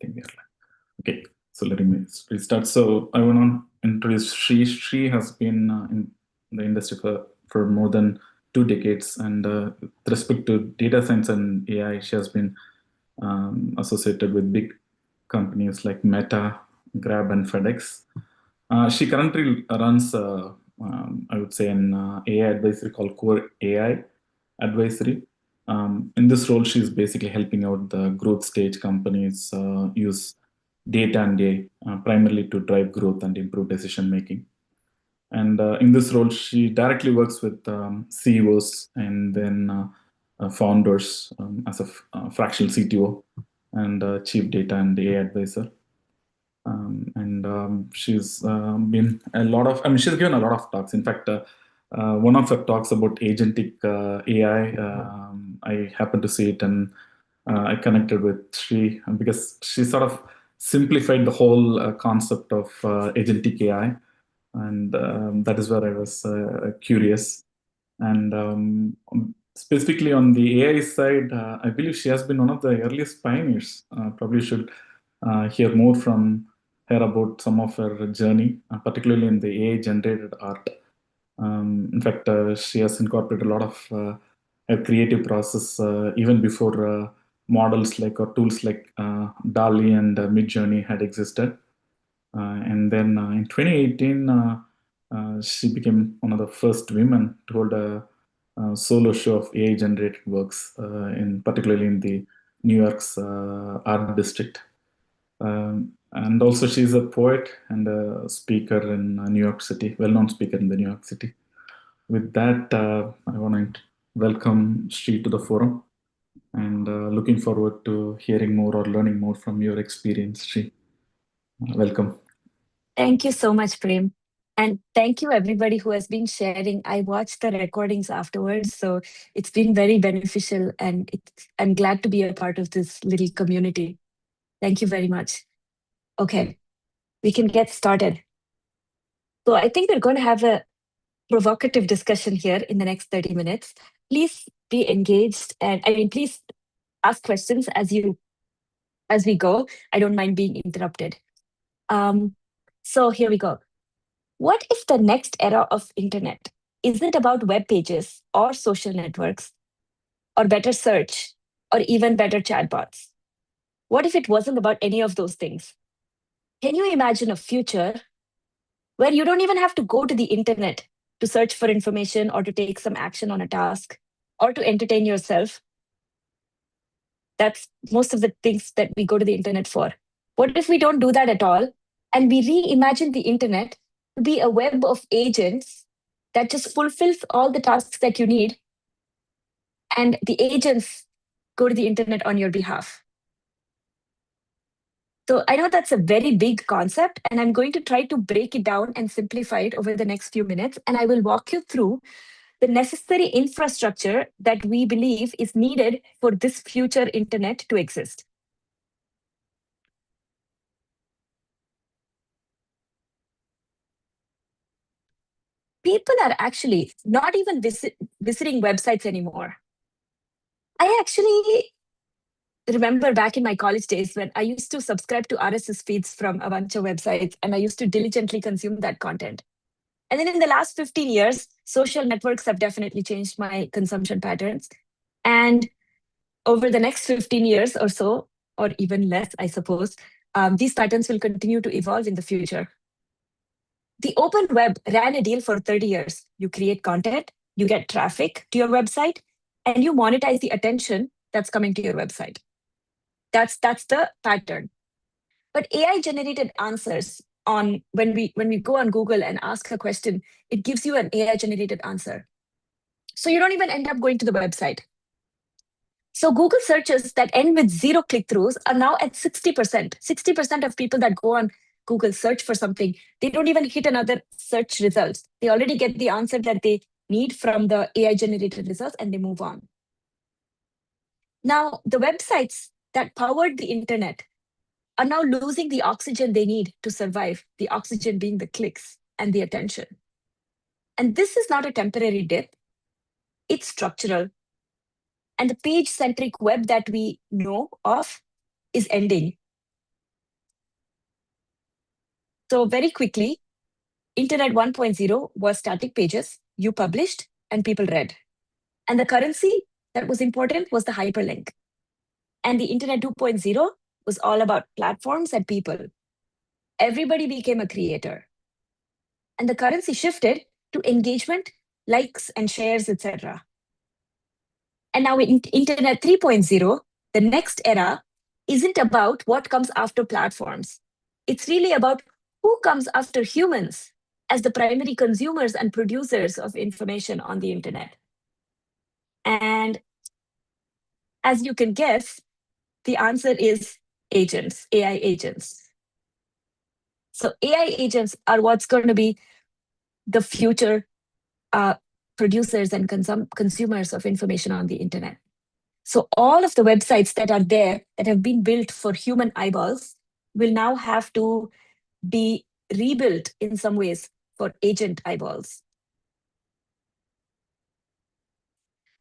think we are live. Okay, so let me restart. So I want to introduce Shri. Shri has been in the industry for more than 2 decades, and with respect to data science and AI, she has been associated with big companies like Meta, Grab, and FedEx. She currently runs, I would say, an AI advisory called Core AI Advisory. In this role, she's basically helping out the growth stage companies use data and AI primarily to drive growth and improve decision making. And in this role, she directly works with CEOs and then founders as a fractional CTO and chief data and AI advisor. And she's been a lot of, I mean, she's given a lot of talks. In fact, one of her talks about agentic AI, I happened to see it and I connected with Shri because she sort of simplified the whole concept of agentic AI. And that is where I was curious. And specifically on the AI side, I believe she has been one of the earliest pioneers. Probably should hear more from her about some of her journey, particularly in the AI generated art. In fact, she has incorporated a lot of her creative process even before models like or tools like DALI and Midjourney had existed. And then in 2018, she became one of the first women to hold a solo show of AI generated works, particularly in the New York's art district. And also, she's a poet and a speaker in New York City, well-known speaker in the New York City. With that, I want to welcome Sri to the forum, and looking forward to hearing more or learning more from your experience, Sri. Welcome. Thank you so much, Prem. And thank you, everybody who has been sharing. I watched the recordings afterwards, so it's been very beneficial, and I'm glad to be a part of this little community. Thank you very much. Okay, we can get started. So I think we're going to have a provocative discussion here in the next 30 minutes. Please be engaged, and please ask questions as we go. I don't mind being interrupted. So here we go. What if the next era of internet isn't about web pages or social networks or better search or even better chatbots? What if it wasn't about any of those things? Can you imagine a future where you don't even have to go to the internet to search for information or to take some action on a task or to entertain yourself? That's most of the things that we go to the internet for. What if we don't do that at all and we reimagine the internet to be a web of agents that just fulfills all the tasks that you need, and the agents go to the internet on your behalf? So I know that's a very big concept, and I'm going to try to break it down and simplify it over the next few minutes, and I will walk you through the necessary infrastructure that we believe is needed for this future internet to exist. People are actually not even visiting websites anymore. I actually remember back in my college days when I used to subscribe to RSS feeds from a bunch of websites, and I used to diligently consume that content. And then in the last 15 years, social networks have definitely changed my consumption patterns. And over the next 15 years or so, or even less, I suppose, these patterns will continue to evolve in the future. The open web ran a deal for 30 years. You create content, you get traffic to your website, and you monetize the attention that's coming to your website. That's the pattern. But AI-generated answers when we go on Google and ask a question, it gives you an AI-generated answer. So you don't even end up going to the website. So Google searches that end with 0 click-throughs are now at 60%. 60% of people that go on Google search for something, they don't even hit another search results. They already get the answer that they need from the AI-generated results, and they move on. Now, the websites that powered the internet are now losing the oxygen they need to survive, the oxygen being the clicks and the attention. And this is not a temporary dip, it's structural. And the page-centric web that we know of is ending. So very quickly, Internet 1.0 was static pages you published and people read. And the currency that was important was the hyperlink. And the Internet 2.0 was all about platforms and people. Everybody became a creator. And the currency shifted to engagement, likes, and shares, etc. And now in Internet 3.0, the next era isn't about what comes after platforms. It's really about who comes after humans as the primary consumers and producers of information on the internet. And as you can guess, the answer is agents, AI agents. So AI agents are what's going to be the future producers and consumers of information on the internet. So all of the websites that are there that have been built for human eyeballs will now have to be rebuilt in some ways for agent eyeballs.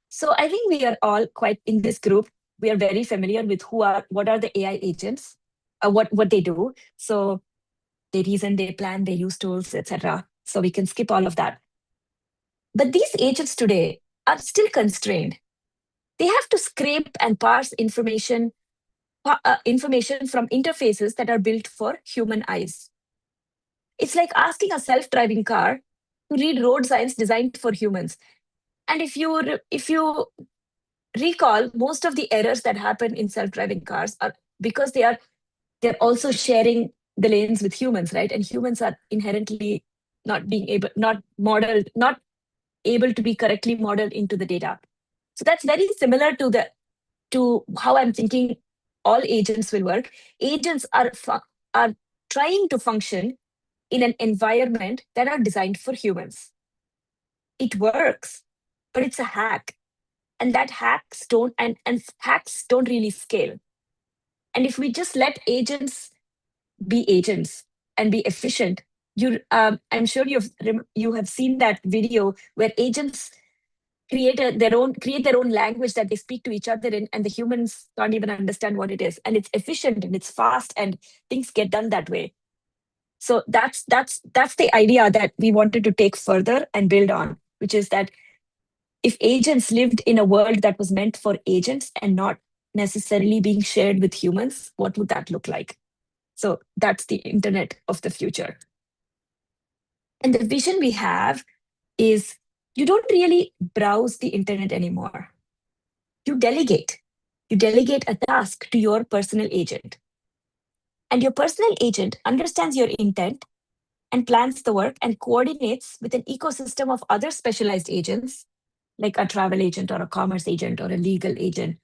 So I think we are all quite in this group. We are very familiar with what are the AI agents, what they do. So they reason, they plan, they use tools, etc. So we can skip all of that. But these agents today are still constrained. They have to scrape and parse information from interfaces that are built for human eyes. It's like asking a self-driving car to read road signs designed for humans. And if you recall, most of the errors that happen in self-driving cars are because they're also sharing the lanes with humans, right? And humans are inherently not able to be correctly modeled into the data. So that's very similar to how I'm thinking all agents will work. Agents are trying to function in an environment that are designed for humans. It works, but it's a hack. And hacks don't really scale. And if we just let agents be agents and be efficient, I'm sure you have seen that video where agents create their own language that they speak to each other in, and the humans can't even understand what it is. And it's efficient and it's fast and things get done that way. So that's the idea that we wanted to take further and build on, which is that if agents lived in a world that was meant for agents and not necessarily being shared with humans, what would that look like? So that's the internet of the future. And the vision we have is you don't really browse the internet anymore. You delegate. You delegate a task to your personal agent. And your personal agent understands your intent and plans the work and coordinates with an ecosystem of other specialized agents, like a travel agent or a commerce agent or a legal agent,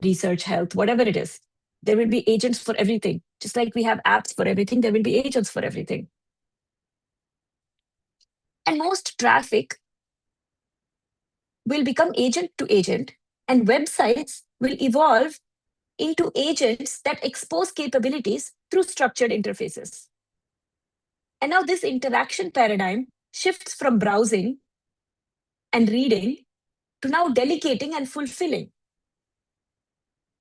research, health, whatever it is. There will be agents for everything. Just like we have apps for everything, there will be agents for everything. And most traffic will become agent to agent, and websites will evolve into agents that expose capabilities through structured interfaces. And now this interaction paradigm shifts from browsing and reading to now delegating and fulfilling.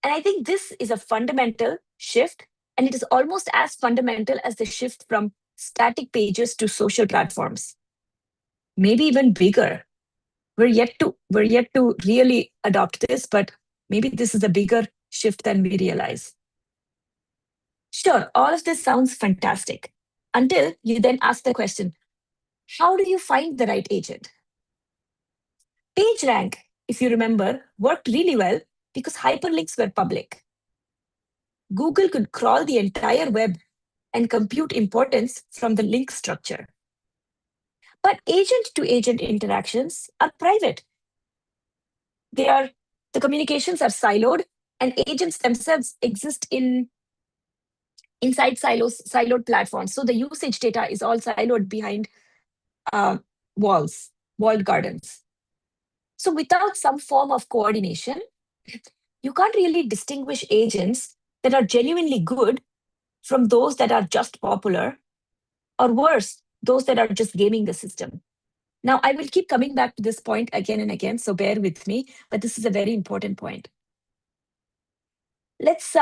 And I think this is a fundamental shift, and it is almost as fundamental as the shift from static pages to social platforms. Maybe even bigger. We're yet to really adopt this, but maybe this is a bigger shift than we realize. Sure, all of this sounds fantastic until you then ask the question, how do you find the right agent? PageRank, if you remember, worked really well because hyperlinks were public. Google could crawl the entire web and compute importance from the link structure. But agent-to-agent interactions are private. The communications are siloed, and agents themselves exist inside siloed platforms. So the usage data is all siloed behind walled gardens. So without some form of coordination, you can't really distinguish agents that are genuinely good from those that are just popular, or worse, those that are just gaming the system. Now, I will keep coming back to this point again and again, so bear with me, but this is a very important point. Let's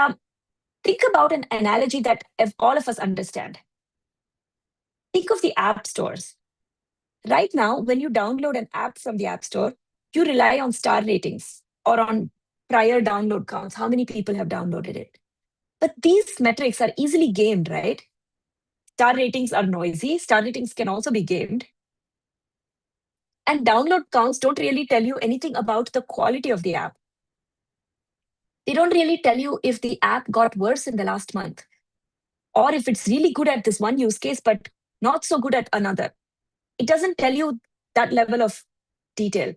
think about an analogy that all of us understand. Think of the app stores. Right now, when you download an app from the App Store, you rely on star ratings or on prior download counts, how many people have downloaded it. But these metrics are easily gamed, right? Star ratings are noisy. Star ratings can also be gamed. And download counts don't really tell you anything about the quality of the app. They don't really tell you if the app got worse in the last month, or if it's really good at this one use case, but not so good at another. It doesn't tell you that level of detail.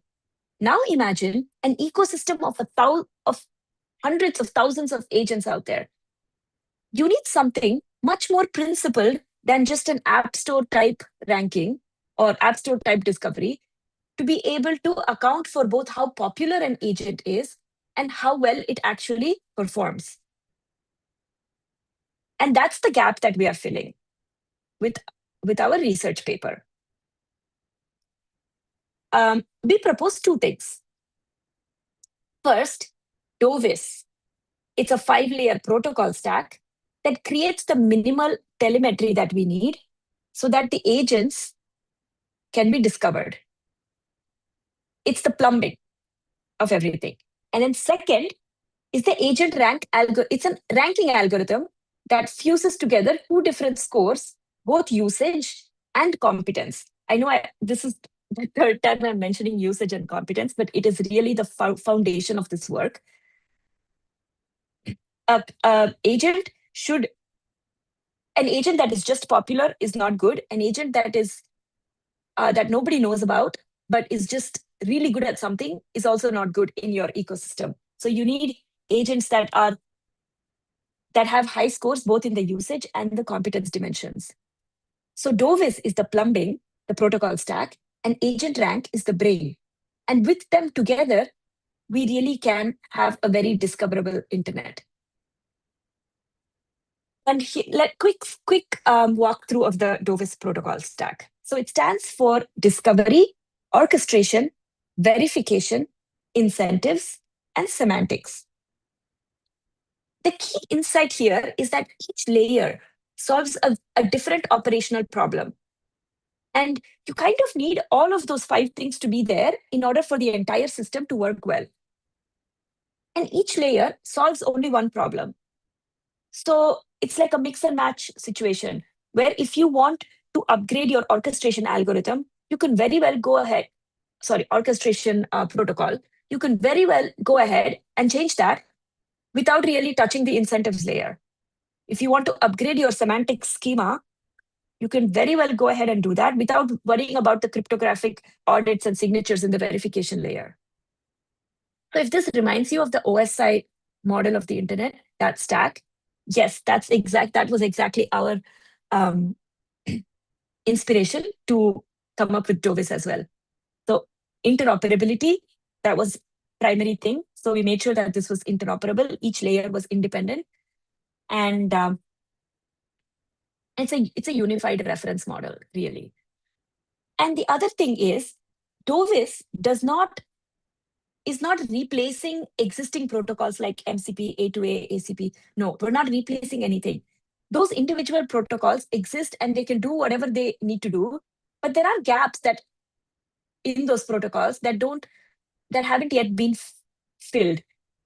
Now imagine an ecosystem of hundreds of thousands of agents out there. You need something much more principled than just an App Store type ranking or App Store type discovery to be able to account for both how popular an agent is and how well it actually performs. And that's the gap that we are filling with our research paper. We propose two things. First, Dovis. It's a 5-layer protocol stack that creates the minimal telemetry that we need so that the agents can be discovered. It's the plumbing of everything. And then second is the agent rank algorithm. It's a ranking algorithm that fuses together two different scores, both usage and competence. I know this is the third time I'm mentioning usage and competence, but it is really the foundation of this work. An agent that is just popular is not good. An agent that is that nobody knows about but is just really good at something is also not good in your ecosystem. So you need agents that have high scores both in the usage and the competence dimensions. So Dovis is the plumbing, the protocol stack, and agent rank is the brain. And with them together, we really can have a very discoverable internet. And quick walkthrough of the Dovis protocol stack. So it stands for discovery, orchestration, verification, incentives, and semantics. The key insight here is that each layer solves a different operational problem. And you kind of need all of those 5 things to be there in order for the entire system to work well. And each layer solves only one problem. So it's like a mix and match situation where if you want to upgrade your orchestration algorithm, you can very well go ahead, orchestration protocol, you can very well go ahead and change that without really touching the incentives layer. If you want to upgrade your semantic schema, you can very well go ahead and do that without worrying about the cryptographic audits and signatures in the verification layer. So if this reminds you of the OSI model of the internet, that stack, yes, that was exactly our inspiration to come up with Dovis as well. So interoperability, that was primary thing. So we made sure that this was interoperable. Each layer was independent. And it's a unified reference model, really. And the other thing is, Dovis is not replacing existing protocols like MCP, A2A, ACP. No, we're not replacing anything. Those individual protocols exist and they can do whatever they need to do, but there are gaps that in those protocols that haven't yet been filled.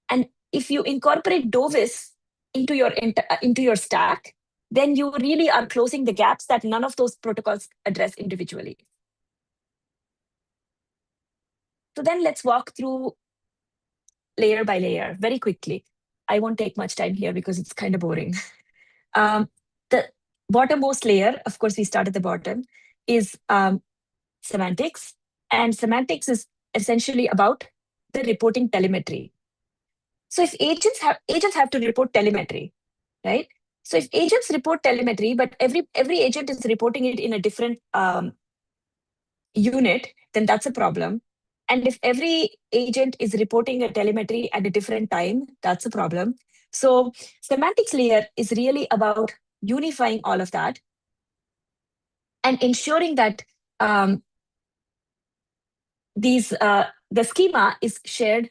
And if you incorporate Dovis into your stack, then you really are closing the gaps that none of those protocols address individually. So then let's walk through layer by layer very quickly. I won't take much time here because it's kind of boring. The bottommost layer, of course, we start at the bottom, is semantics. And semantics is essentially about the reporting telemetry. So if agents have to report telemetry, right? So if agents report telemetry, but every agent is reporting it in a different unit, then that's a problem. And if every agent is reporting a telemetry at a different time, that's a problem. So semantics layer is really about unifying all of that and ensuring that the schema is shared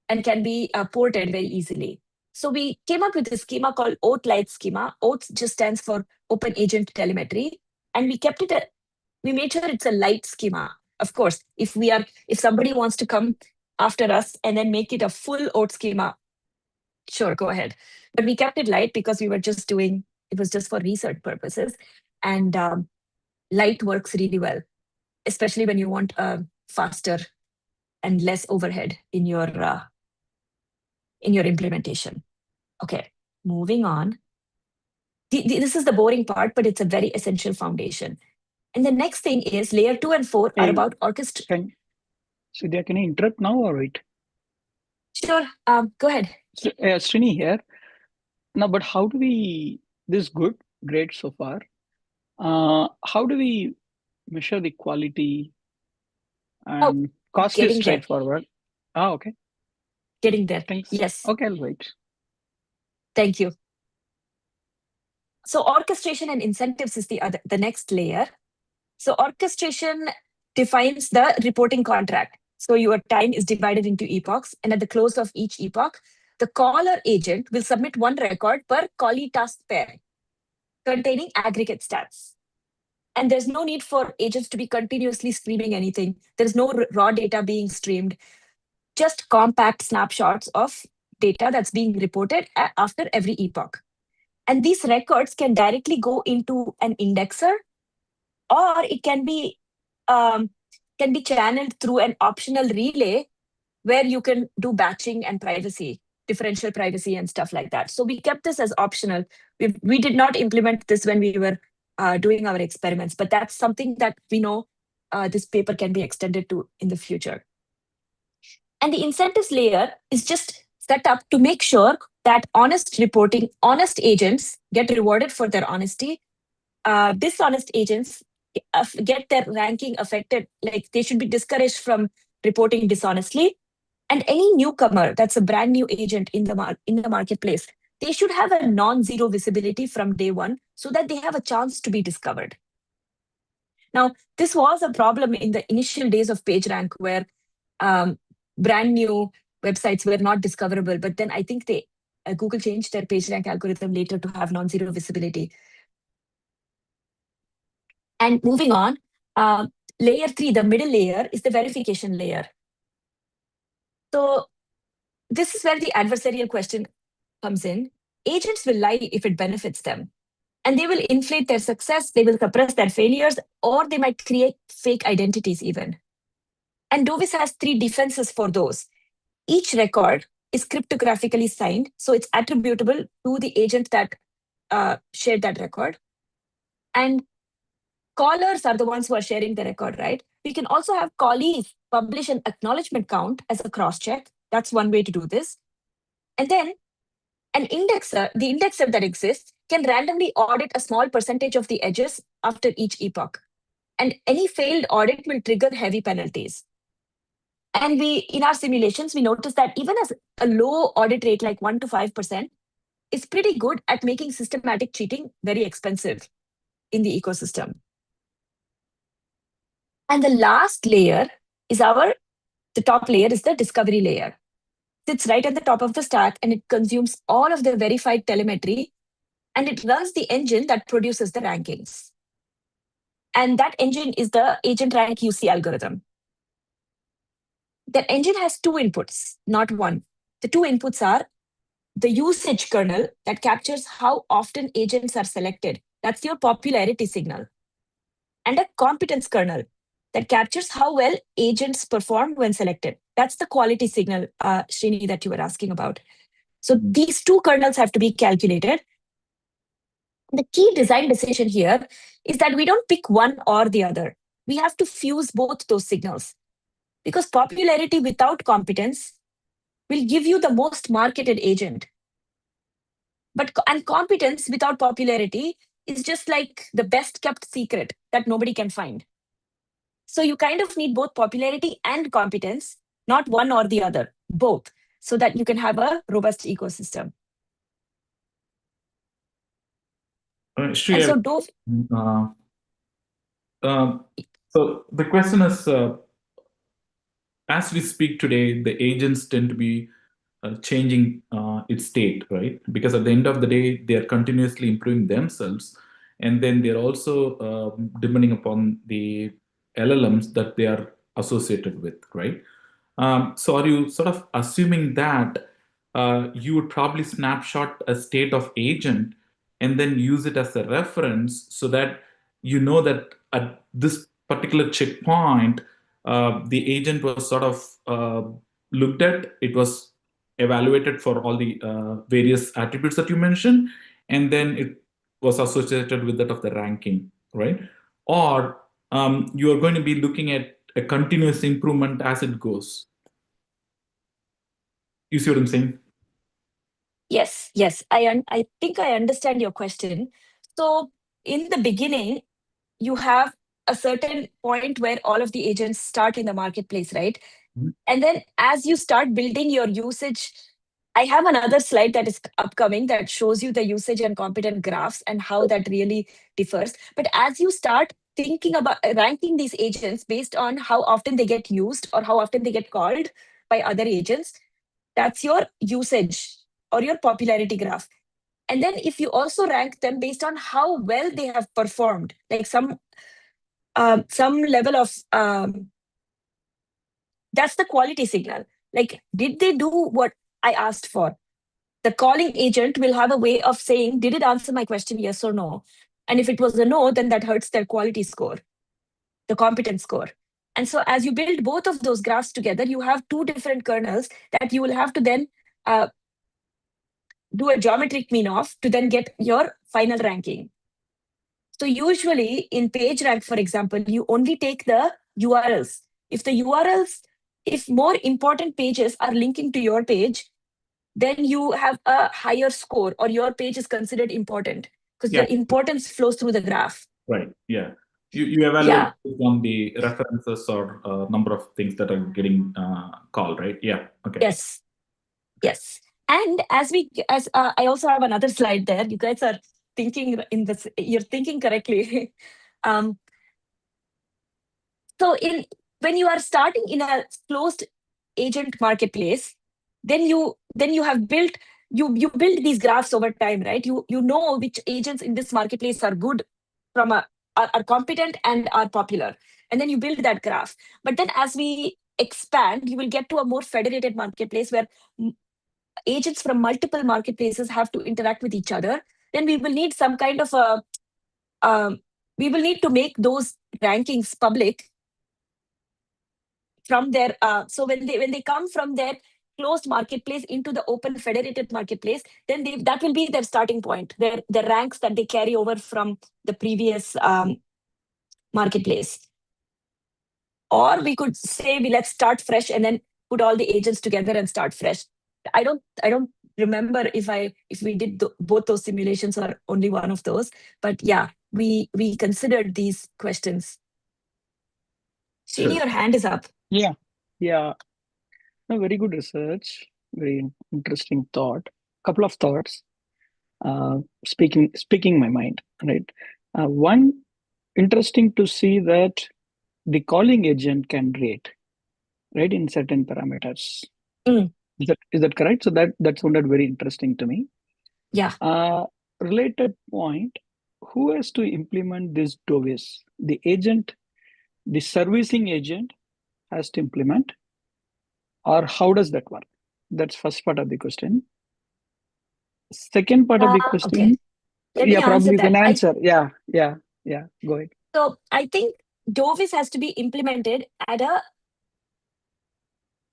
and can be ported very easily. So we came up with a schema called OAT-like schema. OAT just stands for Open Agent Telemetry. and we made sure it's a light schema. Of course, if somebody wants to come after us and then make it a full oat schema, sure, go ahead. But we kept it light because it was just for research purposes. And light works really well, especially when you want faster and less overhead in your implementation. Okay, moving on. This is the boring part, but it's a very essential foundation. And the next thing is layer 2 and 4 are Hey, about orchestra. Sudhya, can you interrupt now or wait? Sure, go ahead. Srini here. Now, but how do we, this is good, great so far. How do we measure the quality Oh, and cost is getting there. straightforward. Ah, okay. Getting there. Thanks. Yes. Okay, I'll wait. Thank you. So orchestration and incentives is the next layer. So orchestration defines the reporting contract. So your time is divided into epochs, and at the close of each epoch, the caller agent will submit one record per callee task pair containing aggregate stats. And there's no need for agents to be continuously streaming anything. There's no raw data being streamed, just compact snapshots of data that's being reported after every epoch. And these records can directly go into an indexer, or it can be channeled through an optional relay where you can do batching and privacy, differential privacy and stuff like that. So we kept this as optional. We did not implement this when we were doing our experiments, but that's something that we know this paper can be extended to in the future. And the incentives layer is just set up to make sure that honest reporting, honest agents get rewarded for their honesty. Dishonest agents get their ranking affected, like they should be discouraged from reporting dishonestly. And any newcomer that's a brand new agent in the marketplace, they should have a non-zero visibility from day one so that they have a chance to be discovered. Now, this was a problem in the initial days of PageRank where brand new websites were not discoverable. But then I think Google changed their PageRank algorithm later to have non-zero visibility. And moving on, layer 3, the middle layer, is the verification layer. So this is where the adversarial question comes in. Agents will lie if it benefits them. And they will inflate their success, they will suppress their failures, or they might create fake identities even. And Dovis has 3 defenses for those. Each record is cryptographically signed, so it's attributable to the agent that shared that record. And callers are the ones who are sharing the record, right? We can also have callees publish an acknowledgement count as a cross-check. That's one way to do this. And then the indexer that exists can randomly audit a small percentage of the edges after each epoch. And any failed audit will trigger heavy penalties. And in our simulations, we noticed that even as a low audit rate like 1 to 5% is pretty good at making systematic cheating very expensive in the ecosystem. And the last layer is the top layer is the discovery layer. Sits right at the top of the stack, and it consumes all of the verified telemetry, and it runs the engine that produces the rankings. And that engine is the agent rank UC algorithm. That engine has 2 inputs, not one. The 2 inputs are the usage kernel that captures how often agents are selected. That's your popularity signal. And a competence kernel that captures how well agents perform when selected. That's the quality signal, Srini, that you were asking about. So these 2 kernels have to be calculated. The key design decision here is that we don't pick one or the other. We have to fuse both those signals, because popularity without competence will give you the most marketed agent. And competence without popularity is just like the best kept secret that nobody can find. So you kind of need both popularity and competence, not one or the other, both, so that you can have a robust ecosystem. Shri, And so Dove, so the question is, as we speak today, the agents tend to be changing its state, right? Because at the end of the day, they are continuously improving themselves. and then they're also depending upon the LLMs that they are associated with, right? So are you sort of assuming that you would probably snapshot a state of agent and then use it as a reference so that you know that at this particular checkpoint, the agent was sort of looked at, it was evaluated for all the various attributes that you mentioned, and then it was associated with that of the ranking, right? Or you are going to be looking at a continuous improvement as it goes. You see what I'm saying? Yes, yes. I think I understand your question. So in the beginning, you have a certain point where all of the agents start in the marketplace, right? Mhm. And then as you start building your usage, I have another slide that is upcoming that shows you the usage and competent graphs and how that really differs. But as you start thinking about ranking these agents based on how often they get used or how often they get called by other agents, that's your usage or your popularity graph. And then if you also rank them based on how well they have performed, like some level of that's the quality signal. Like, did they do what I asked for? The calling agent will have a way of saying, did it answer my question, yes or no? And if it was a no, then that hurts their quality score, the competence score. And so as you build both of those graphs together, you have two different kernels that you will have to then uh, do a geometric mean of to then get your final ranking. So usually in PageRank, for example, you only take the URLs. If the URLs, if more important pages are linking to your page, then you have a higher score or your page is considered important because Yeah, the importance flows through the graph. right. Yeah. You evaluate Yeah. based on the references or number of things that are getting called, right? Yeah. Okay. Yes. Yes. And as I also have another slide there. You guys are thinking in this, you're thinking correctly. um, So in when you are starting in a closed agent marketplace, then you have built you build these graphs over time, right? You know which agents in this marketplace are good from are competent and are popular. And then you build that graph. But then as we expand, you will get to a more federated marketplace where agents from multiple marketplaces have to interact with each other. Then we will need some kind of a we will need to make those rankings public from their so when they come from their closed marketplace into the open federated marketplace, then that will be their starting point, their ranks that they carry over from the previous marketplace. Or we could say let's start fresh and then put all the agents together and start fresh. I don't remember if we did both those simulations or only one of those, but yeah, we considered these questions. Srini, Sure. your hand is up. Yeah. Yeah. No, very good research. Very interesting thought. Couple of thoughts. Speaking my mind. Right. One, interesting to see that the calling agent can rate, right, in certain parameters. Mm, Is that correct? So that sounded very interesting to me. yeah. Related point, who has to implement this DOVIS? The agent, the servicing agent has to implement, or how does that work? That's first part of the question. Second part of the Okay. question, Let yeah, me probably answer you can that. answer. Yeah, go ahead. So I think Dovis has to be implemented at a.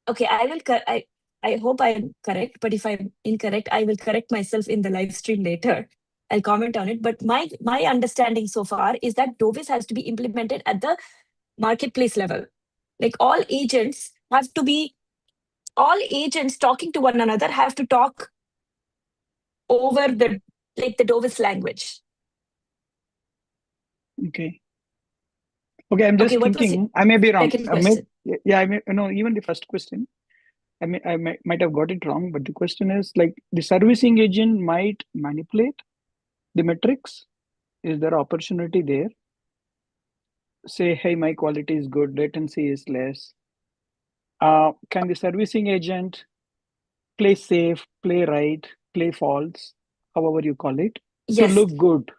Okay, I hope I'm correct, but if I'm incorrect, I will correct myself in the live stream later. I'll comment on it. But my understanding so far is that Dovis has to be implemented at the marketplace level. Like all agents talking to one another have to talk over the Dovis language. Okay. Okay, I'm Okay, just what was your thinking. I may be wrong. second question? Yeah, I may. No, even the first question, I might have got it wrong. But the question is like the servicing agent might manipulate the metrics. Is there opportunity there? Say, hey, my quality is good, latency is less. Can the servicing agent play safe, play right, play false, however you call it, to Yes. look good?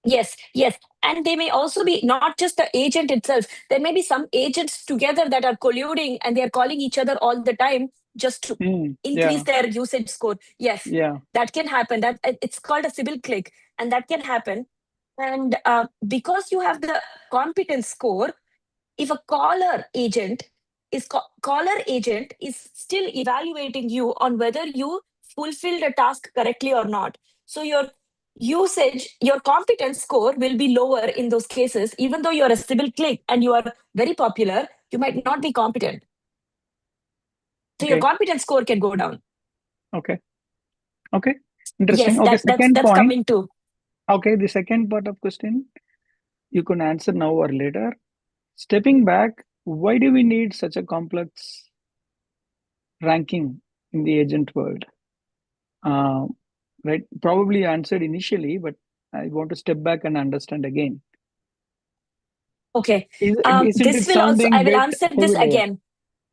Yes, yes. And they may also be not just the agent itself. There may be some agents together that are colluding and they're calling each other all the time just to increase Yeah, their usage score. Yes, yeah. that can happen. That it's called a Sybil click, and that can happen. And because you have the competence score, if a caller agent is still evaluating you on whether you fulfilled a task correctly or not. So your competence score will be lower in those cases. Even though you're a Sybil click and you are very popular, you might not be competent. So your Okay. competence score can go down. Okay. Okay. Interesting. Yes, Okay. Second that's point. coming too. Okay. The second part of question you can answer now or later. Stepping back, why do we need such a complex ranking in the agent world? Uh, right. Probably answered initially, but I want to step back and understand again. Okay. Isn't This it will also, sounding I will bit answer this heavy layer? again.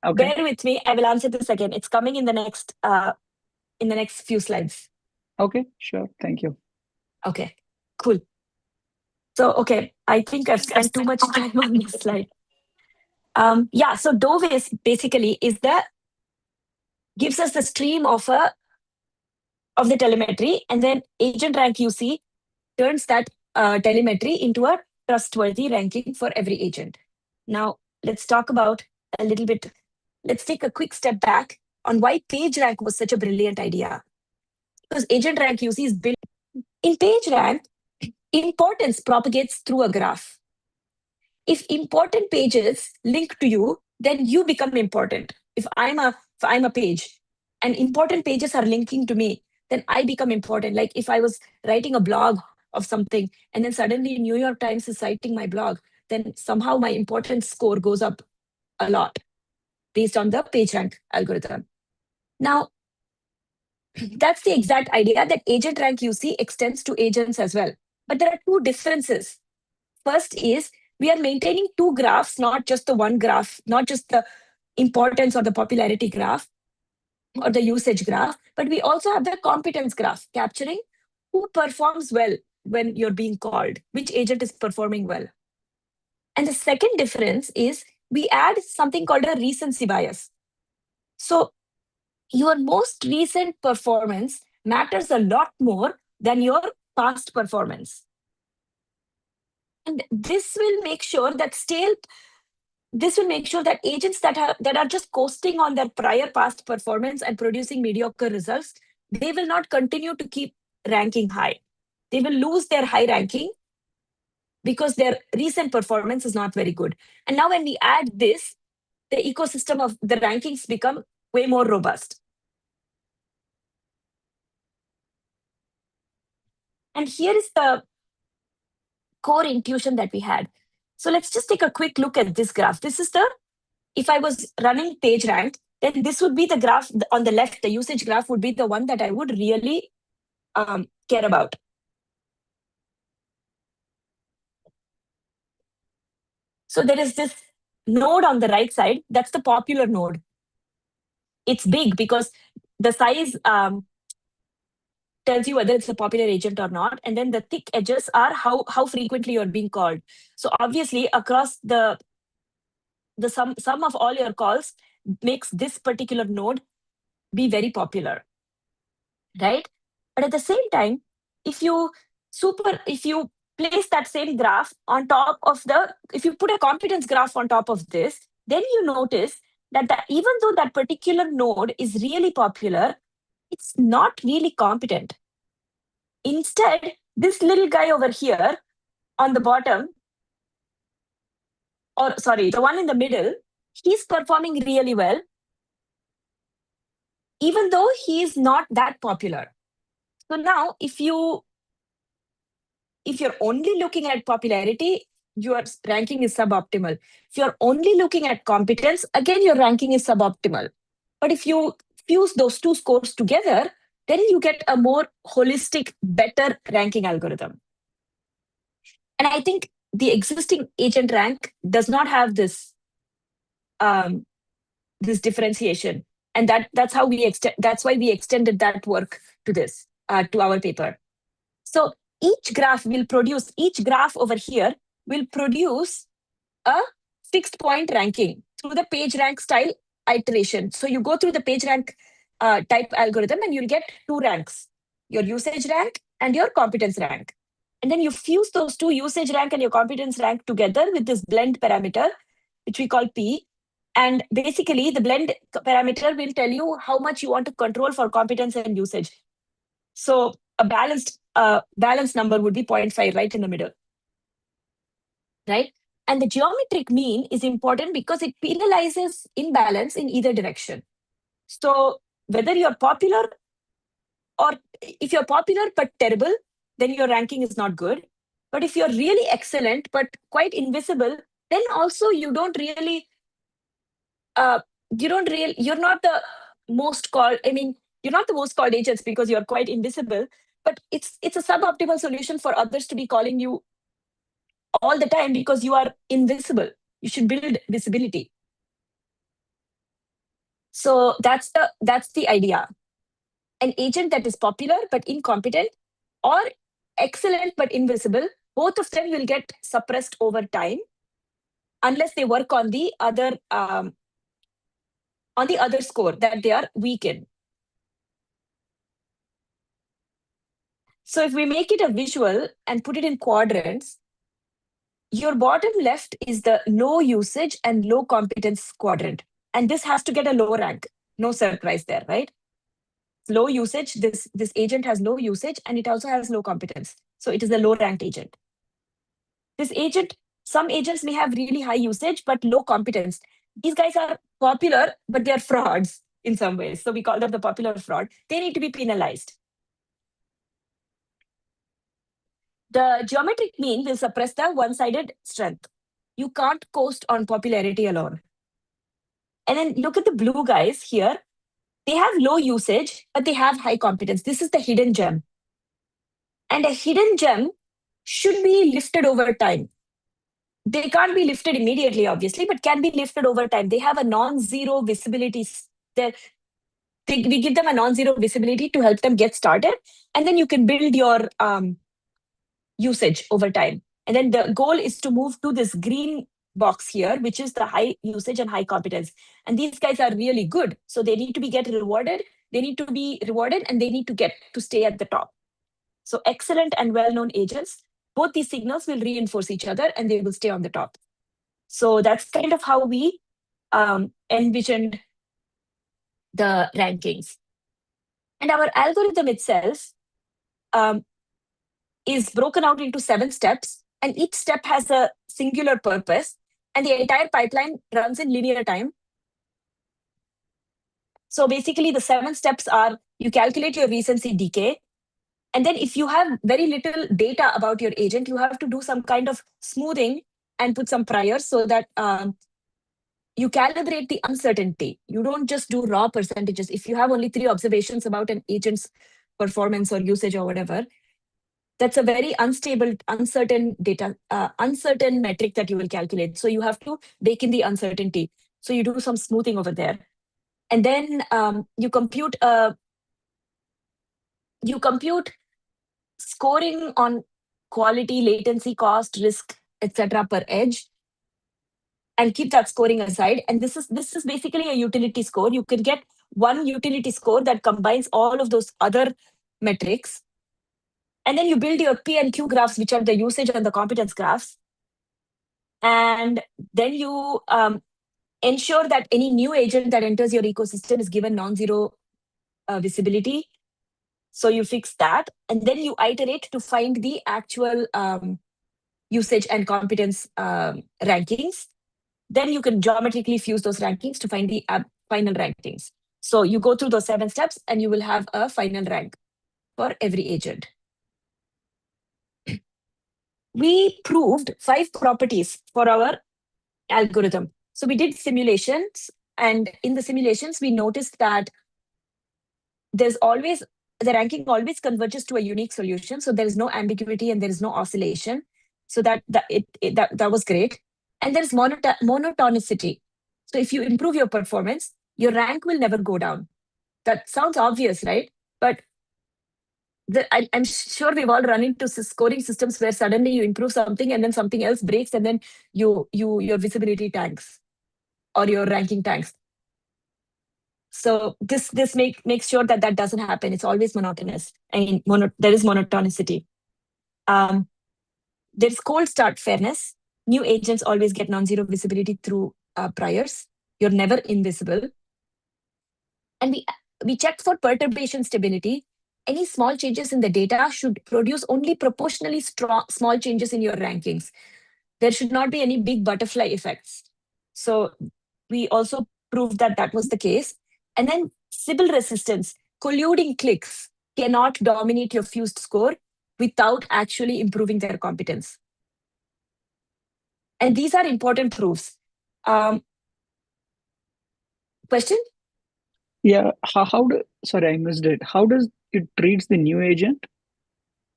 Okay. Bear with me. I will answer this again. It's coming in the next few slides. Okay. Sure. Thank you. Okay, cool. So, okay, I think I've spent too much time on this slide. Yeah, so Dove is basically gives us the stream of the telemetry, and then agent rank UC turns that telemetry into a trustworthy ranking for every agent. Now, let's talk about a little bit. Let's take a quick step back on why PageRank was such a brilliant idea. Because agent rank UC is built in PageRank. Importance propagates through a graph. If important pages link to you, then you become important. If I'm a page and important pages are linking to me, then I become important. Like if I was writing a blog of something and then suddenly New York Times is citing my blog, then somehow my importance score goes up a lot based on the PageRank algorithm. Now, that's the exact idea that agent rank UC extends to agents as well. But there are two differences. First is we are maintaining two graphs, not just the one graph, not just the importance or the popularity graph or the usage graph, but we also have the competence graph capturing who performs well when you're being called, which agent is performing well. And the second difference is we add something called a recency bias. So your most recent performance matters a lot more than your past performance. And this will make sure that agents that are just coasting on their prior past performance and producing mediocre results, they will not continue to keep ranking high. They will lose their high ranking because their recent performance is not very good. And now when we add this, the ecosystem of the rankings become way more robust. And here is the core intuition that we had. So let's just take a quick look at this graph. If I was running PageRank, then this would be the graph on the left. The usage graph would be the one that I would really care about. So there is this node on the right side. That's the popular node. It's big because the size tells you whether it's a popular agent or not. And then the thick edges are how frequently you're being called. So obviously across the sum of all your calls makes this particular node be very popular, right? But at the same time, if you place that same graph on top of if you put a competence graph on top of this, then you notice that even though that particular node is really popular, it's not really competent. Instead, this little guy over here on the bottom, or sorry, the one in the middle, he's performing really well, even though he is not that popular. So now, if you're only looking at popularity, your ranking is suboptimal. If you're only looking at competence, again, your ranking is suboptimal. But if you fuse those two scores together, then you get a more holistic, better ranking algorithm. And I think the existing agent rank does not have this differentiation, and that's why we extended that work to our paper. So each graph over here will produce a fixed point ranking through the page rank style iteration. So you go through the page rank type algorithm and you'll get two ranks, your usage rank and your competence rank. And then you fuse those two, usage rank and your competence rank, together with this blend parameter, which we call P. And basically the blend parameter will tell you how much you want to control for competence and usage. So a balanced number would be 0.5 right in the middle, right? And the geometric mean is important because it penalizes imbalance in either direction. So whether you're popular, or if you're popular but terrible, then your ranking is not good. But if you're really excellent but quite invisible, then also you're not the most called, you're not the most called agents because you're quite invisible, but it's a suboptimal solution for others to be calling you all the time because you are invisible. You should build visibility. So that's the idea. An agent that is popular but incompetent, or excellent but invisible, both of them will get suppressed over time unless they work on the other score that they are weak in. So if we make it a visual and put it in quadrants, your bottom left is the low usage and low competence quadrant. And this has to get a low rank. No surprise there, right? Low usage, this agent has low usage and it also has low competence. So it is a low ranked agent. This agent, some agents may have really high usage but low competence. These guys are popular, but they're frauds in some ways. So we call them the popular fraud. They need to be penalized. The geometric mean will suppress the one-sided strength. You can't coast on popularity alone. And then look at the blue guys here. They have low usage, but they have high competence. This is the hidden gem. And a hidden gem should be lifted over time. They can't be lifted immediately, obviously, but can be lifted over time. They have a non-zero visibility. We give them a non-zero visibility to help them get started. And then you can build your usage over time. And then the goal is to move to this green box here, which is the high usage and high competence. And these guys are really good. So they need to get rewarded. They need to be rewarded and they need to get to stay at the top. So excellent and well-known agents, both these signals will reinforce each other and they will stay on the top. So that's kind of how we envisioned the rankings. And our algorithm itself is broken out into 7 steps, and each step has a singular purpose, and the entire pipeline runs in linear time. So basically the 7 steps are: you calculate your recency decay, and then if you have very little data about your agent, you have to do some kind of smoothing and put some priors so that you calibrate the uncertainty. You don't just do raw percentages. If you have only 3 observations about an agent's performance or usage or whatever, that's a very unstable, uncertain data, uncertain metric that you will calculate. So you have to bake in the uncertainty. So you do some smoothing over there. And then you compute scoring on quality, latency, cost, risk, etc. per edge, and keep that scoring aside. And this is basically a utility score. You can get one utility score that combines all of those other metrics. And then you build your P and Q graphs, which are the usage and the competence graphs. And then you ensure that any new agent that enters your ecosystem is given non-zero visibility. So you fix that. And then you iterate to find the actual usage and competence rankings. Then you can geometrically fuse those rankings to find the final rankings. So you go through those 7 steps and you will have a final rank for every agent. We proved 5 properties for our algorithm. So we did simulations, and in the simulations, we noticed that the ranking always converges to a unique solution. So there is no ambiguity and there is no oscillation. So that was great. And there's monotonicity. So if you improve your performance, your rank will never go down. That sounds obvious, right? But I'm sure we've all run into scoring systems where suddenly you improve something and then something else breaks, and then your visibility tanks or your ranking tanks. So this makes sure that that doesn't happen. It's always monotonous. I mean, there is monotonicity. There's cold start fairness. New agents always get non-zero visibility through priors. You're never invisible. And we check for perturbation stability. Any small changes in the data should produce only proportionally small changes in your rankings. There should not be any big butterfly effects. So we also proved that that was the case. And then Sybil resistance, colluding clicks cannot dominate your fused score without actually improving their competence. And these are important proofs. Question? Yeah. Sorry, I missed it. How does it treats the new agent?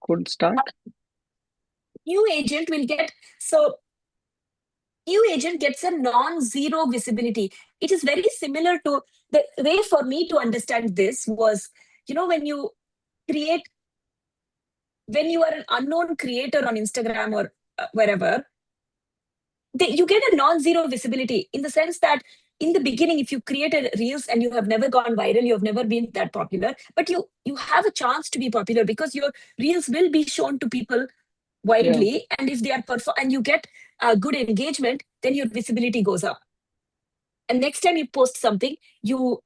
Could start? New agent will get, so new agent gets a non-zero visibility. It is very similar to, the way for me to understand this was, when you are an unknown creator on Instagram or wherever, you get a non-zero visibility in the sense that in the beginning, if you created reels and you have never gone viral, you have never been that popular, but you have a chance to be popular because your reels will be shown to people widely, and if they are and you get good engagement, then your visibility goes up. And next time you post something, you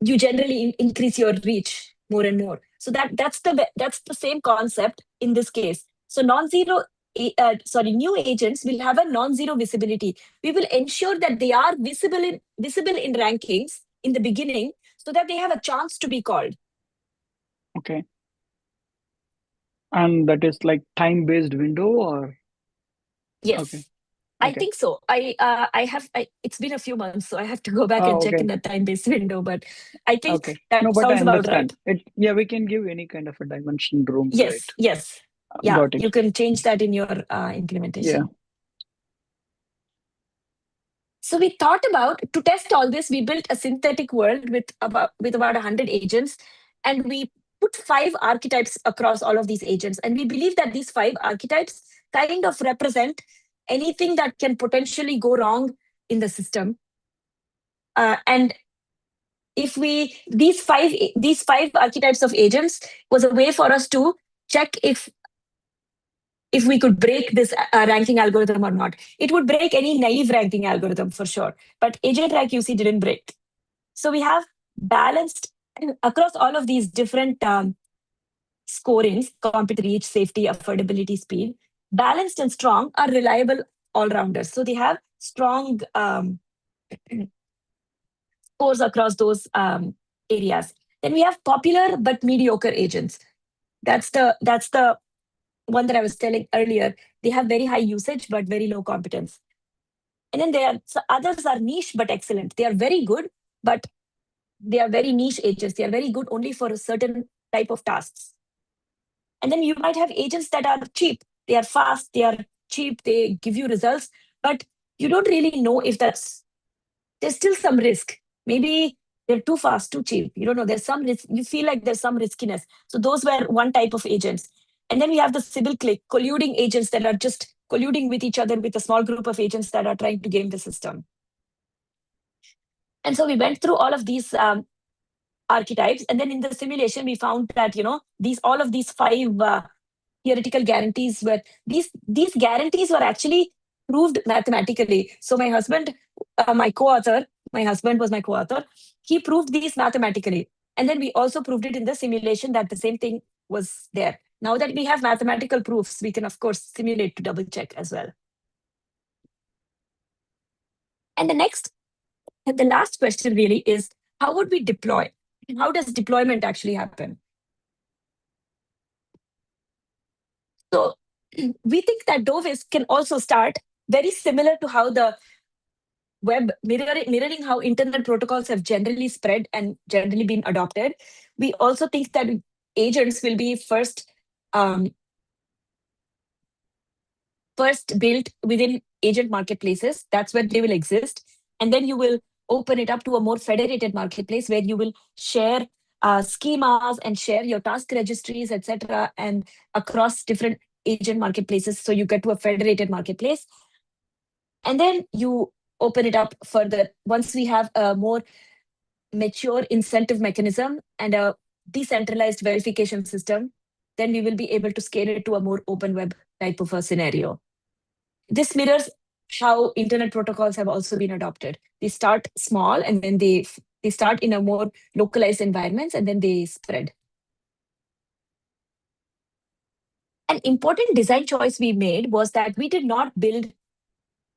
generally increase your reach more and more. So that's the same concept in this case. So new agents will have a non-zero visibility. We will ensure that they are visible in rankings in the beginning, so that they have a chance to be called. Okay. And that is like time-based window, or? Yes. Okay. I think so. It's been a few months, so I have to go back and check Okay. in that time-based window. But I think Okay. that No, but I sounds about right. understand. Yeah, we can give any kind of a dimension rooms, right? Yes. Yeah, Got it. you can change that in your implementation. Yeah. So we thought about, to test all this, we built a synthetic world with about 100 agents, and we put 5 archetypes across all of these agents. And we believe that these 5 archetypes kind of represent anything that can potentially go wrong in the system. And if these five archetypes of agents was a way for us to check if we could break this ranking algorithm or not. It would break any naive ranking algorithm for sure, but agent rank UC didn't break. So we have balanced across all of these different scorings: compete, reach, safety, affordability, speed. Balanced and strong are reliable all-rounders. So they have strong scores across those areas. Then we have popular but mediocre agents. That's the one that I was telling earlier. They have very high usage but very low competence. And then others are niche but excellent. They are very good, but they are very niche agents. They are very good only for a certain type of tasks. And then you might have agents that are cheap. They are fast, they are cheap, they give you results, but you don't really know if there's still some risk. Maybe they're too fast, too cheap. You don't know. There's some risk. You feel like there's some riskiness. So those were one type of agents. And then we have the Sybil click, colluding agents that are just colluding with each other with a small group of agents that are trying to game the system. And so we went through all of these archetypes. And then in the simulation, we found that, all of these 5 theoretical guarantees were, these guarantees were actually proved mathematically. So my husband was my co-author. He proved these mathematically. And then we also proved it in the simulation that the same thing was there. Now that we have mathematical proofs, we can, of course, simulate to double check as well. And the last question really is, how would we deploy? How does deployment actually happen? So we think that Dovis can also start very similar to how the web mirroring how internet protocols have generally spread and generally been adopted. We also think that agents will be first built within agent marketplaces. That's where they will exist. And then you will open it up to a more federated marketplace where you will share schemas and share your task registries, etc., and across different agent marketplaces. So you get to a federated marketplace. And then you open it up further. Once we have a more mature incentive mechanism and a decentralized verification system, then we will be able to scale it to a more open web type of a scenario. This mirrors how internet protocols have also been adopted. They start small and then they start in a more localized environments and then they spread. An important design choice we made was that we did not build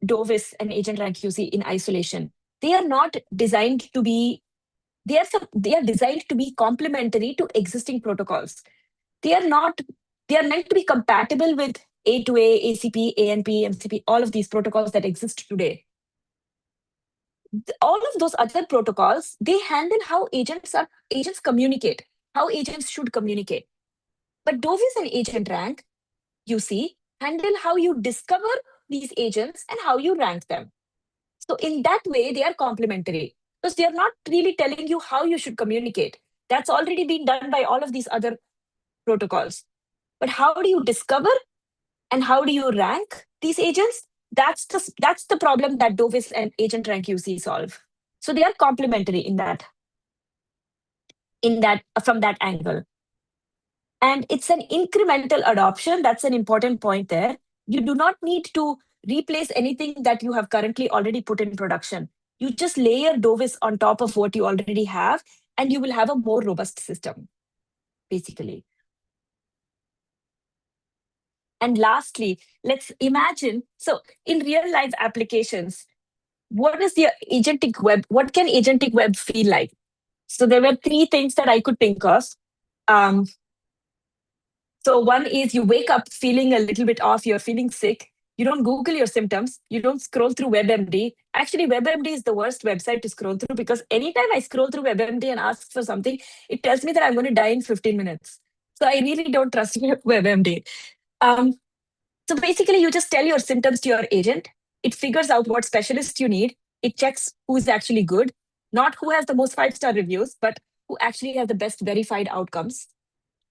Dovis and Agent Rank QC in isolation. They are not designed to be, they are designed to be complementary to existing protocols. They are meant to be compatible with A2A, ACP, ANP, MCP, all of these protocols that exist today. All of those other protocols, they handle how agents communicate, how agents should communicate. But Dovis and Agent Rank, you see, handle how you discover these agents and how you rank them. So in that way, they are complementary because they are not really telling you how you should communicate. That's already been done by all of these other protocols. But how do you discover and how do you rank these agents? That's the problem that Dovis and Agent Rank UC solve. So they are complementary in that from that angle. And it's an incremental adoption. That's an important point there. You do not need to replace anything that you have currently already put in production. You just layer Dovis on top of what you already have, and you will have a more robust system, basically. And lastly, let's imagine, so in real life applications, what is the agentic web? What can agentic web feel like? So there were 3 things that I could think of. So one is you wake up feeling a little bit off, you're feeling sick. You don't Google your symptoms. You don't scroll through WebMD. Actually, WebMD is the worst website to scroll through because anytime I scroll through WebMD and ask for something, it tells me that I'm going to die in 15 minutes. So I really don't trust WebMD. So basically, you just tell your symptoms to your agent. It figures out what specialist you need. It checks who's actually good, not who has the most 5-star reviews, but who actually has the best verified outcomes.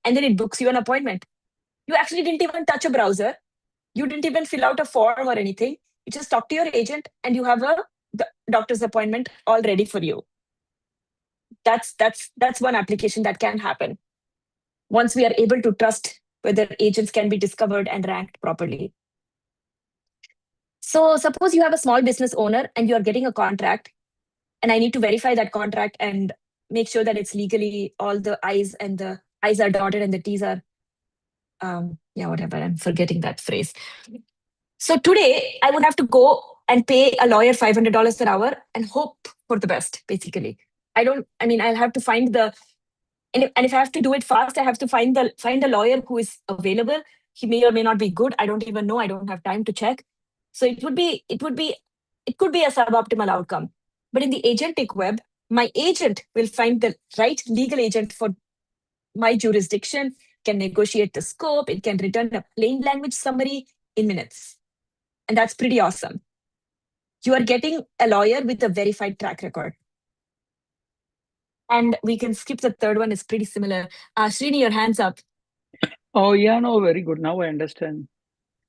And then it books you an appointment. You actually didn't even touch a browser. You didn't even fill out a form or anything. You just talk to your agent and you have a doctor's appointment all ready for you. That's one application that can happen once we are able to trust whether agents can be discovered and ranked properly. So suppose you have a small business owner and you're getting a contract, and I need to verify that contract and make sure that it's legally all the I's are dotted and the T's are, whatever, I'm forgetting that phrase. So today I would have to go and pay a lawyer $500 an hour and hope for the best, basically. I'll have to find and if I have to do it fast, I have to find a lawyer who is available. He may or may not be good. I don't even know. I don't have time to check. So it could be a suboptimal outcome. But in the agentic web, my agent will find the right legal agent for my jurisdiction, can negotiate the scope, it can return a plain language summary in minutes. And that's pretty awesome. You are getting a lawyer with a verified track record. And we can skip the third one, it's pretty similar. Srini, your hand's up. Oh, yeah, no, very good. Now I understand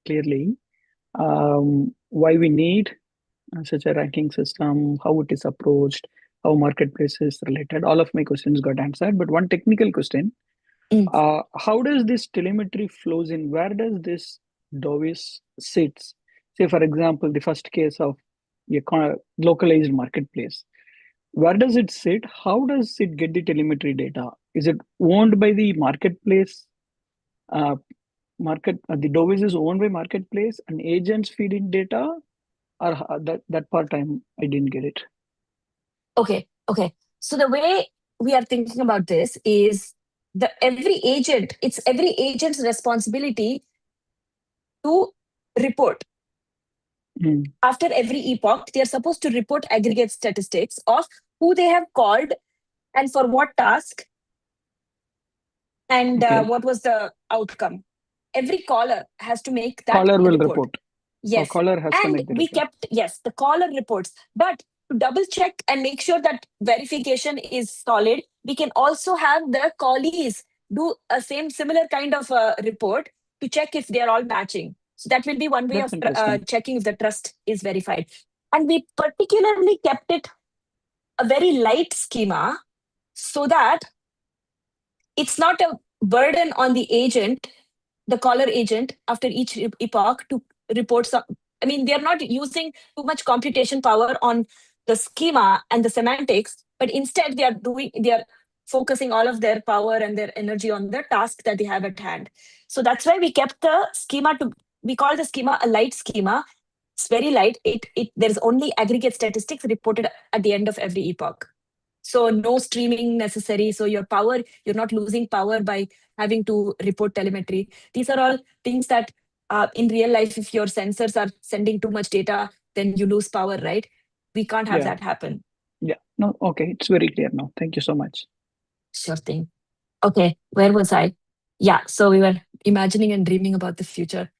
clearly why we need such a ranking system, how it is approached, how marketplace is related. All of my questions got answered. But one technical question, how does this telemetry flows in? Where does this Dovis sits? Say, for example, the first case of a localized marketplace. Where does it sit? How does it get the telemetry data? Is it owned by the marketplace? The Dovis is owned by marketplace and agents feed in data, or that part I didn't get it. Okay. So the way we are thinking about this is it's every agent's responsibility to report. After every epoch, they are supposed to report aggregate statistics of who they have called and for what task and what was the outcome. Every caller has to make that caller will report. Yes. Caller has to make the report. The caller reports. But to double check and make sure that verification is solid, we can also have the callees do a similar kind of report to check if they are all matching. So that will be one way That's of interesting. checking if the trust is verified. And we particularly kept it a very light schema so that it's not a burden on the agent, the caller agent, after each epoch to report some. I mean, they're not using too much computation power on the schema and the semantics, but instead they are focusing all of their power and their energy on the task that they have at hand. So that's why we kept the schema we call the schema a light schema. It's very light. There's only aggregate statistics reported at the end of every epoch. So no streaming necessary. So you're not losing power by having to report telemetry. These are all things that in real life, if your sensors are sending too much data, then you lose power, right? We can't have Yeah. that happen. Yeah. No, okay. It's very clear now. Thank you so much. Sure thing. Okay, where was I? Yeah, so we were imagining and dreaming about the future.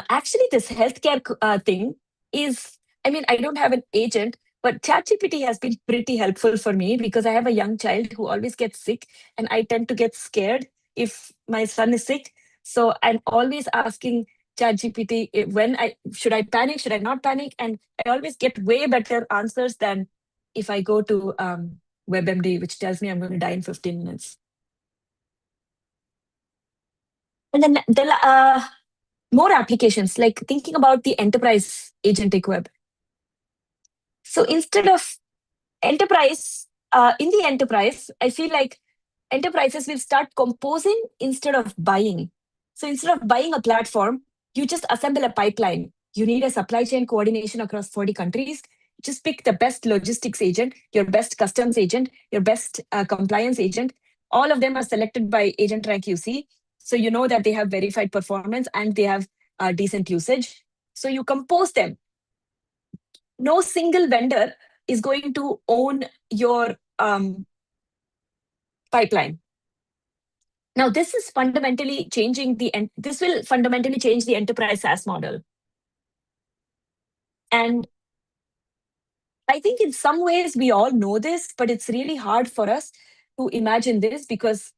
Actually, this healthcare thing is, I mean, I don't have an agent, but ChatGPT has been pretty helpful for me because I have a young child who always gets sick, and I tend to get scared if my son is sick. So I'm always asking ChatGPT when should I panic, should I not panic, and I always get way better answers than if I go to WebMD, which tells me I'm going to die in 15 minutes. And then more applications, like thinking about the enterprise agentic web. So instead of enterprise, in the enterprise, I feel like enterprises will start composing instead of buying. So instead of buying a platform, you just assemble a pipeline. You need a supply chain coordination across 40 countries. Just pick the best logistics agent, your best customs agent, your best compliance agent. All of them are selected by Agent Rank QC. So you know that they have verified performance and they have decent usage. So you compose them. No single vendor is going to own your pipeline. Now, this is fundamentally changing this will fundamentally change the enterprise SaaS model. And I think in some ways we all know this, but it's really hard for us to imagine this because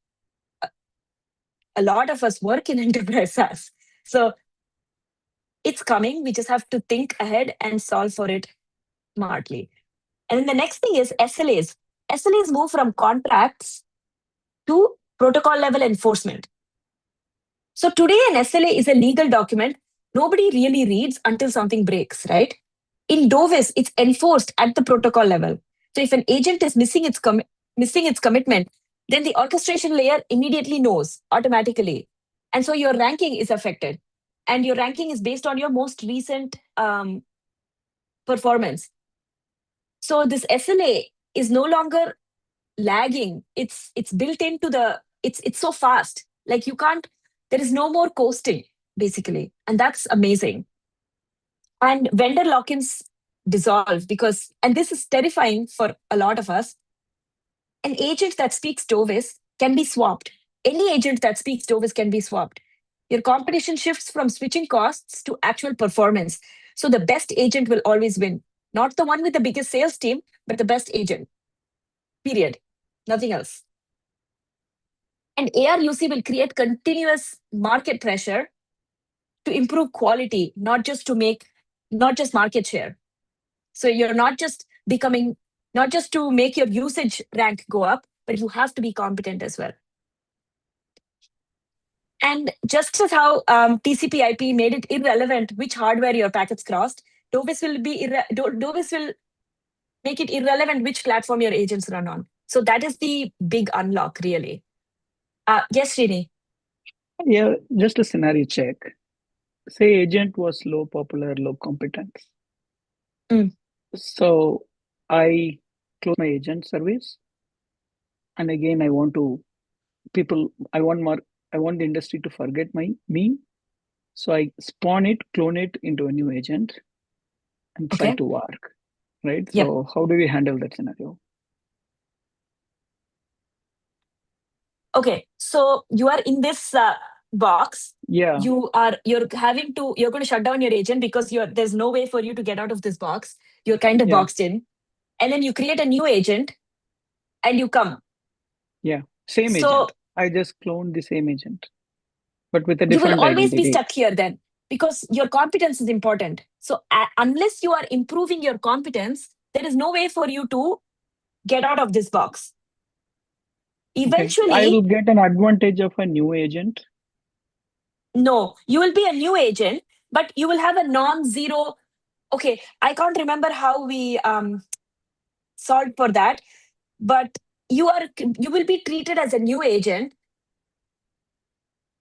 a lot of us work in enterprise SaaS. So it's coming. We just have to think ahead and solve for it smartly. And then the next thing is SLAs. SLAs move from contracts to protocol level enforcement. So today, an SLA is a legal document nobody really reads until something breaks, right? In Dovis, it's enforced at the protocol level. So if an agent is missing its commitment, then the orchestration layer immediately knows automatically. And so your ranking is affected. And your ranking is based on your most recent performance. So this SLA is no longer lagging. It's built into it's so fast. Like there is no more coasting, basically. And that's amazing. And vendor lock-ins dissolve and this is terrifying for a lot of us. An agent that speaks Dovis can be swapped. Any agent that speaks Dovis can be swapped. Your competition shifts from switching costs to actual performance. So the best agent will always win. Not the one with the biggest sales team, but the best agent. Period. Nothing else. And ARUC will create continuous market pressure to improve quality, not just market share. So you're not just to make your usage rank go up, but you have to be competent as well. And just as how TCP/IP made it irrelevant which hardware your packets crossed, Dovis will make it irrelevant which platform your agents run on. So that is the big unlock, really. Yes, Srini. Yeah, just a scenario check. Say agent was low popular, low competence. So I close my agent service. And again, I want the industry to forget me. So I spawn it, clone it into a new agent and try to work. Right. Yeah. So how do we handle that scenario? Okay, so you are in this box. Yeah. You're going to shut down your agent because there's no way for you to get out of this box. You're kind of boxed in. And then you create a new agent and you come. Yeah, same So agent. I just cloned the same agent, but with a you will different always be identity. stuck here then, because your competence is important. So unless you are improving your competence, there is no way for you to get out of this box. Okay, I Eventually, will get an advantage of a new agent. no, you will be a new agent, but you will have a non-zero. Okay, I can't remember how we solved for that, but you will be treated as a new agent,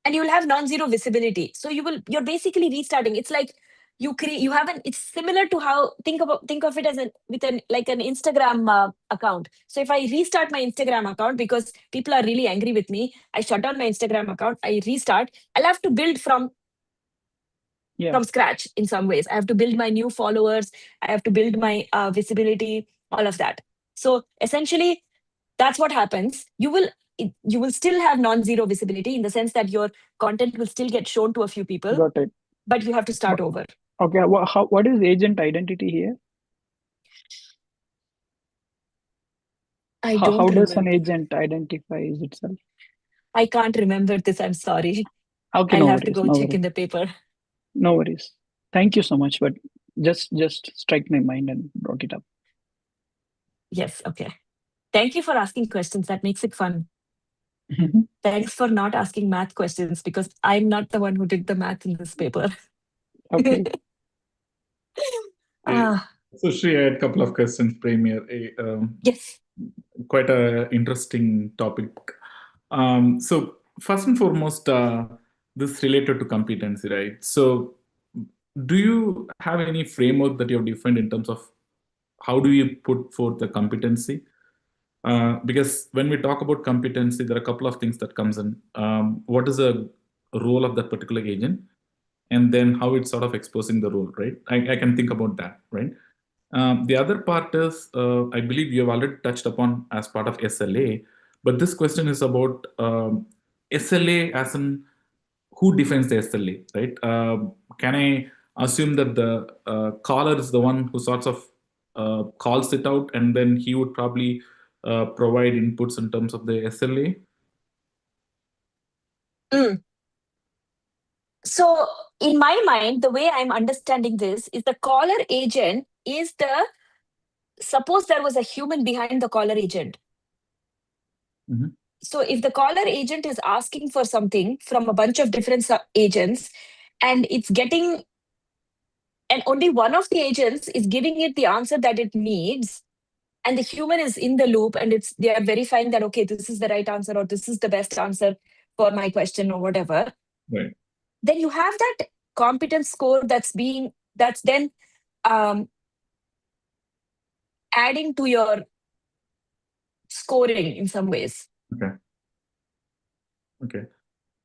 and you will have non-zero visibility. So you're basically restarting. It's like you haven't. It's similar to how think of it as with an like an Instagram account. So if I restart my Instagram account because people are really angry with me, I shut down my Instagram account, I restart. I'll have to build Yeah, from scratch in some ways. I have to build my new followers. I have to build my visibility, all of that. So essentially, that's what happens. You will still have non-zero visibility in the sense that your content will still get shown to a few people, got it. but you have to start But, over. okay, what is agent identity here? I How don't does an remember. agent identifies itself? I can't remember this. I'm sorry. Okay, I'll no have to worries, go no check worries, in the paper. no worries. Thank you so much, but just strike my mind and brought it up. Yes, okay. Thank you for asking questions. That makes it fun. Mhm. Thanks for not asking math questions because I'm not the one who did the math in this paper. Okay. Ah, So, Shri, I had a couple of questions, Premier. yes. Quite a interesting topic. So, first and foremost, this related to competency, right? So, do you have any framework that you have defined in terms of how do you put forth the competency? Because when we talk about competency, there are a couple of things that comes in. What is the role of that particular agent, and then how it's sort of exposing the role, right? I can think about that, right? The other part is, I believe you have already touched upon as part of SLA, but this question is about SLA as in who defines the SLA, right? Can I assume that the caller is the one who sorts of calls it out, and then he would probably provide inputs in terms of the SLA? Mm. So, in my mind, the way I'm understanding this is the caller agent is suppose there was a human behind the caller agent. Mhm. So, if the caller agent is asking for something from a bunch of different agents, and it's getting, and only one of the agents is giving it the answer that it needs, and the human is in the loop, and they are verifying that, okay, this is the right answer, or this is the best answer for my question, or whatever, Right. then you have that competence score that's then um, adding to your scoring in some ways. Okay. Okay.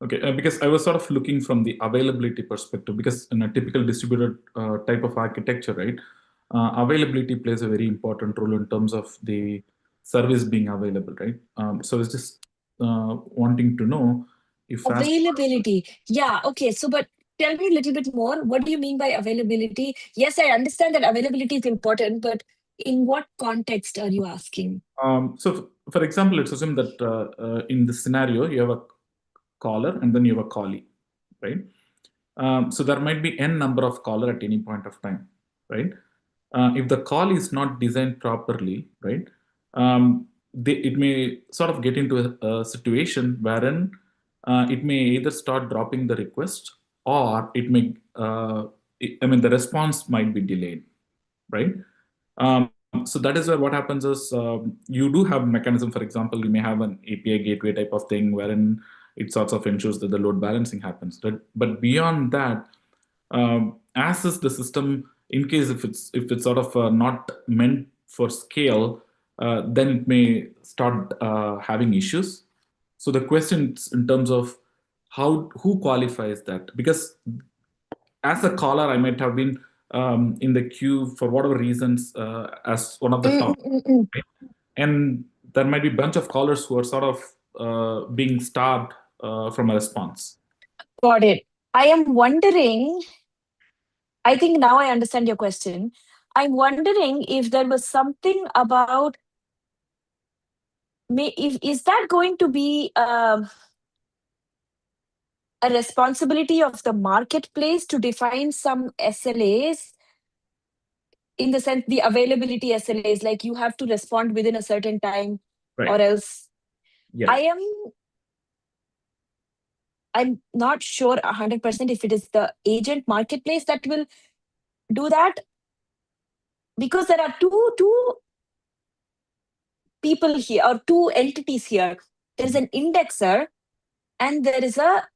Okay, because I was sort of looking from the availability perspective, because in a typical distributed type of architecture, right, availability plays a very important role in terms of the service being available, right? So I was just wanting to know if as Availability. Yeah, okay. So, but tell me a little bit more. What do you mean by availability? Yes, I understand that availability is important, but in what context are you asking? for example, let's assume that in this scenario you have a caller and then you have a callee, right? So there might be n number of caller at any point of time, right? If the call is not designed properly, right, it may sort of get into a situation wherein it may either start dropping the request, or it may, I mean, the response might be delayed, right? So that is where what happens is, you do have mechanism. For example, you may have an API gateway type of thing wherein it sorts of ensures that the load balancing happens. But beyond that, as is the system, in case if it's sort of not meant for scale, then it may start having issues. So the question in terms of who qualifies that, because as a caller, I might have been in the queue for whatever reasons as one of the Mm, top, mm, mm, mm. and there might be a bunch of callers who are sort of being starved from a response. Got it. I am wondering, I think now I understand your question. I'm wondering if there was something about is that going to be a responsibility of the marketplace to define some SLAs, in the sense the availability SLAs, like you have to respond within a certain time, Right. or else? Yeah. I'm not sure 100% if it is the agent marketplace that will do that, because there are two people here, or two entities here. There is an indexer and there is a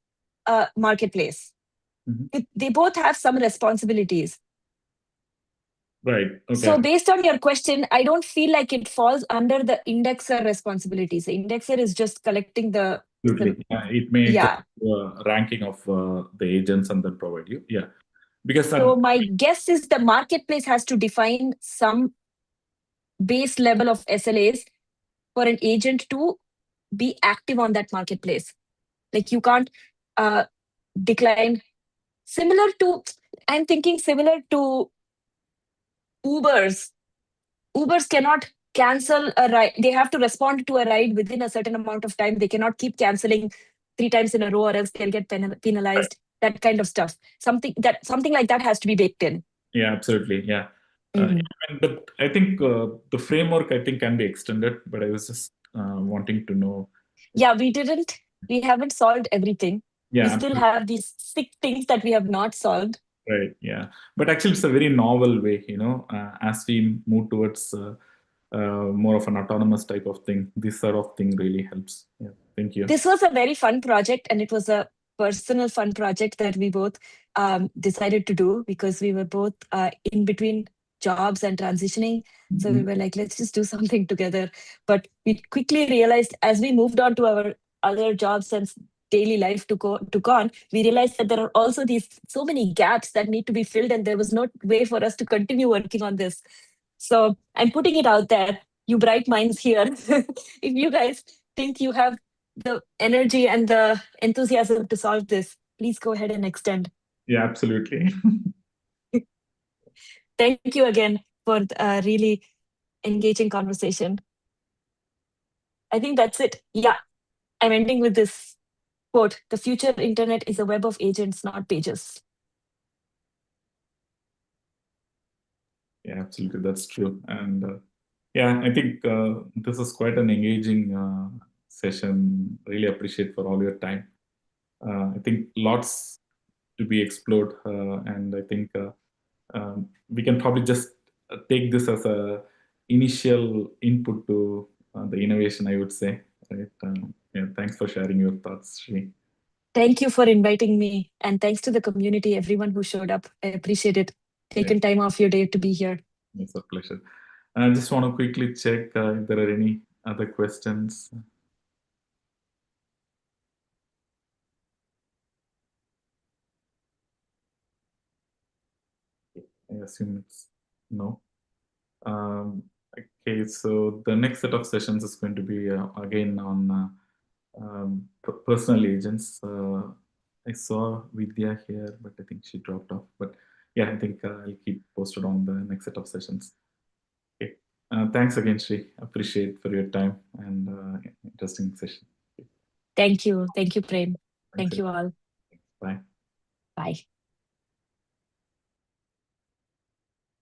marketplace. They both have some responsibilities. Right. Okay. So based on your question, I don't feel like it falls under the indexer responsibilities. The indexer is just collecting the. Absolutely. Yeah, it may Yeah. ranking of the agents and then provide you. Yeah. Because So my guess is the marketplace has to define some base level of SLAs for an agent to be active on that marketplace. Like you can't decline. I'm thinking similar to Ubers cannot cancel a ride. They have to respond to a ride within a certain amount of time. They cannot keep canceling 3 times in a row, or else they'll get penalized. That kind of stuff. Something like that has to be baked in. Yeah, absolutely. Yeah. But I think the framework, I think, can be extended, but I was just wanting to know. Yeah, we haven't solved everything. Yeah, we still have these 6 things that we have not solved. Right. Yeah. But actually, it's a very novel way, as we move towards more of an autonomous type of thing. This sort of thing really helps. Yeah. Thank you. This was a very fun project, and it was a personal fun project that we both decided to do, because we were both in between jobs and transitioning. So we were like, let's just do something together. But we quickly realized, as we moved on to our other jobs and daily life took on, we realized that there are also so many gaps that need to be filled, and there was no way for us to continue working on this. So I'm putting it out there, you bright minds here. If you guys think you have the energy and the enthusiasm to solve this, please go ahead and extend. Yeah, absolutely. Thank you again for a really engaging conversation. I think that's it. Yeah, I'm ending with this quote: "The future internet is a web of agents, not pages." Yeah, absolutely. That's true. And yeah, I think this is quite an engaging session. Really appreciate for all your time. I think lots to be explored, and I think we can probably just take this as a initial input to the innovation, I would say. Right? Yeah, thanks for sharing your thoughts, Sri. Thank you for inviting me, and thanks to the community, everyone who showed up. I appreciate it. Taking time off your day to be here. It's a pleasure. I just want to quickly check if there are any other questions. I assume it's no. Okay, so the next set of sessions is going to be again on personal agents. I saw Vidya here, but I think she dropped off. But yeah, I think I'll keep posted on the next set of sessions. Okay. Thanks again, Sri. Appreciate for your time and interesting session. Thank you. Thank you, Prem. Thank you all. Bye. Bye.